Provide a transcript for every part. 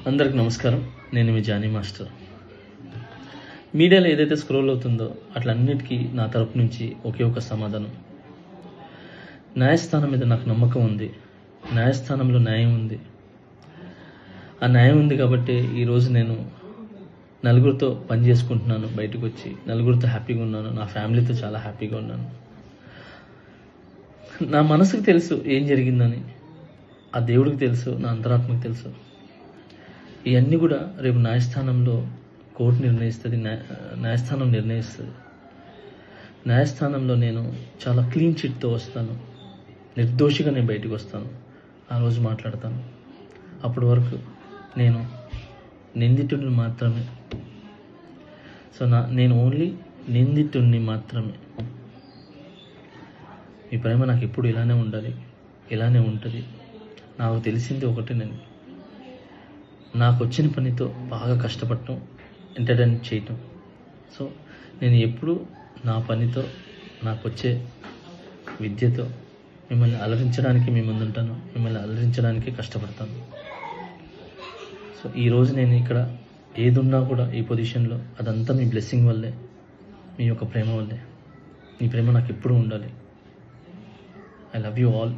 అందరికి నమస్కారం. నేను మీ జానీ మాస్టర్. మీడియాలో ఏదైతే స్క్రోల్ అవుతుందో అట్లన్నిటికీ నా తరపు నుంచి ఒకే ఒక సమాధానం. న్యాయస్థానం మీద నాకు నమ్మకం ఉంది. న్యాయస్థానంలో న్యాయం ఉంది. ఆ న్యాయం ఉంది కాబట్టి ఈరోజు నేను నలుగురితో పని చేసుకుంటున్నాను. బయటకు వచ్చి నలుగురితో హ్యాపీగా ఉన్నాను. నా ఫ్యామిలీతో చాలా హ్యాపీగా ఉన్నాను. నా మనసుకు తెలుసు ఏం జరిగిందని. ఆ దేవుడికి తెలుసు, నా అంతరాత్మకు తెలుసు. ఇవన్నీ కూడా రేపు న్యాయస్థానంలో కోర్టు నిర్ణయిస్తుంది, న్యాయస్థానం నిర్ణయిస్తుంది. న్యాయస్థానంలో నేను చాలా క్లీన్ చిట్తో వస్తాను. నిర్దోషిగా నేను బయటకు వస్తాను. ఆ రోజు మాట్లాడతాను. అప్పటి వరకు నేను నిందితుడిని మాత్రమే. సో నేను ఓన్లీ నిందితుడిని మాత్రమే. మీ ప్రేమ నాకు ఎప్పుడు ఇలానే ఉండాలి, ఇలానే ఉంటుంది. నాకు తెలిసింది ఒకటేనండి, నాకు వచ్చిన పనితో బాగా కష్టపడటం, ఎంటర్టైన్ చేయటం. సో నేను ఎప్పుడు నా పనితో, నాకు వచ్చే విద్యతో మిమ్మల్ని అలరించడానికి మీ ముందుంటాను. మిమ్మల్ని అలరించడానికి కష్టపడతాను. సో ఈరోజు నేను ఇక్కడ ఏదున్నా కూడా ఈ పొజిషన్లో అదంతా మీ బ్లెస్సింగ్ వల్లే, మీ యొక్క ప్రేమ వల్లే. మీ ప్రేమ నాకు ఎప్పుడు ఉండాలి. I love you all.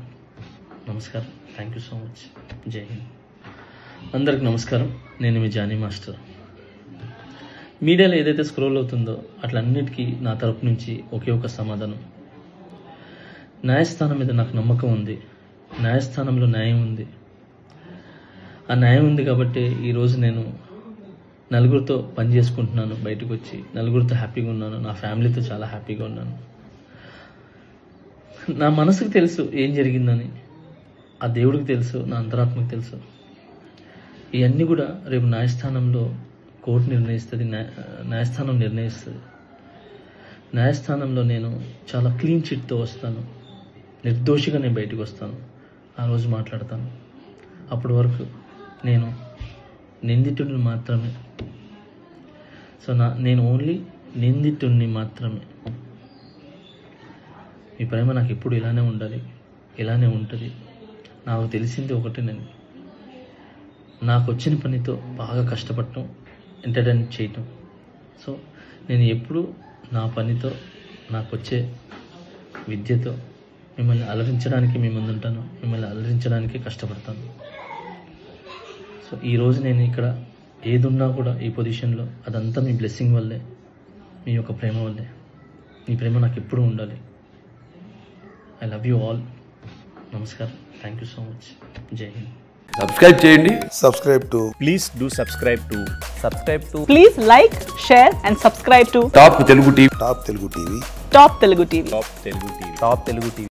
నమస్కారం. Thank you so much. Jai Hind. అందరికి నమస్కారం. నేను మీ జానీ మాస్టర్. మీడియాలో ఏదైతే స్క్రోల్ అవుతుందో అట్లన్నిటికీ నా తరపు నుంచి ఒకే ఒక సమాధానం. న్యాయస్థానం మీద నాకు నమ్మకం ఉంది. న్యాయస్థానంలో న్యాయం ఉంది. ఆ న్యాయం ఉంది కాబట్టి ఈరోజు నేను నలుగురితో పని చేసుకుంటున్నాను. బయటకు వచ్చి నలుగురితో హ్యాపీగా ఉన్నాను. నా ఫ్యామిలీతో చాలా హ్యాపీగా ఉన్నాను. నా మనసుకు తెలుసు ఏం జరిగిందని. ఆ దేవుడికి తెలుసు, నా అంతరాత్మకు తెలుసు. ఇవన్నీ కూడా రేపు న్యాయస్థానంలో కోర్టు నిర్ణయిస్తుంది, న్యాయస్థానం నిర్ణయిస్తుంది. న్యాయస్థానంలో నేను చాలా క్లీన్ చిట్తో వస్తాను. నిర్దోషిగా నేను బయటకు వస్తాను. ఆ రోజు మాట్లాడతాను. అప్పటి వరకు నేను నిందితుడిని మాత్రమే. సో నేను ఓన్లీ నిందితుడిని మాత్రమే. మీ ప్రేమ నాకు ఎప్పుడు ఇలానే ఉండాలి, ఇలానే ఉంటుంది. నాకు తెలిసింది ఒకటేనండి, నాకు వచ్చిన పనితో బాగా కష్టపడటం, ఎంటర్టైన్ చేయటం. సో నేను ఎప్పుడు నా పనితో, నాకు వచ్చే విద్యతో మిమ్మల్ని అలరించడానికి మీ ముందుంటాను. మిమ్మల్ని అలరించడానికి కష్టపడతాను. సో ఈరోజు నేను ఇక్కడ ఏదున్నా కూడా ఈ పొజిషన్లో అదంతా మీ బ్లెస్సింగ్ వల్లే, మీ యొక్క ప్రేమ వల్లే. మీ ప్రేమ నాకు ఎప్పుడు ఉండాలి. I love you all. నమస్కారం. Thank you so much. Jai Hind. Subscribe చేయండి. Please do subscribe to Please like, share and subscribe to top Telugu TV. Top Telugu TV. Top Telugu TV.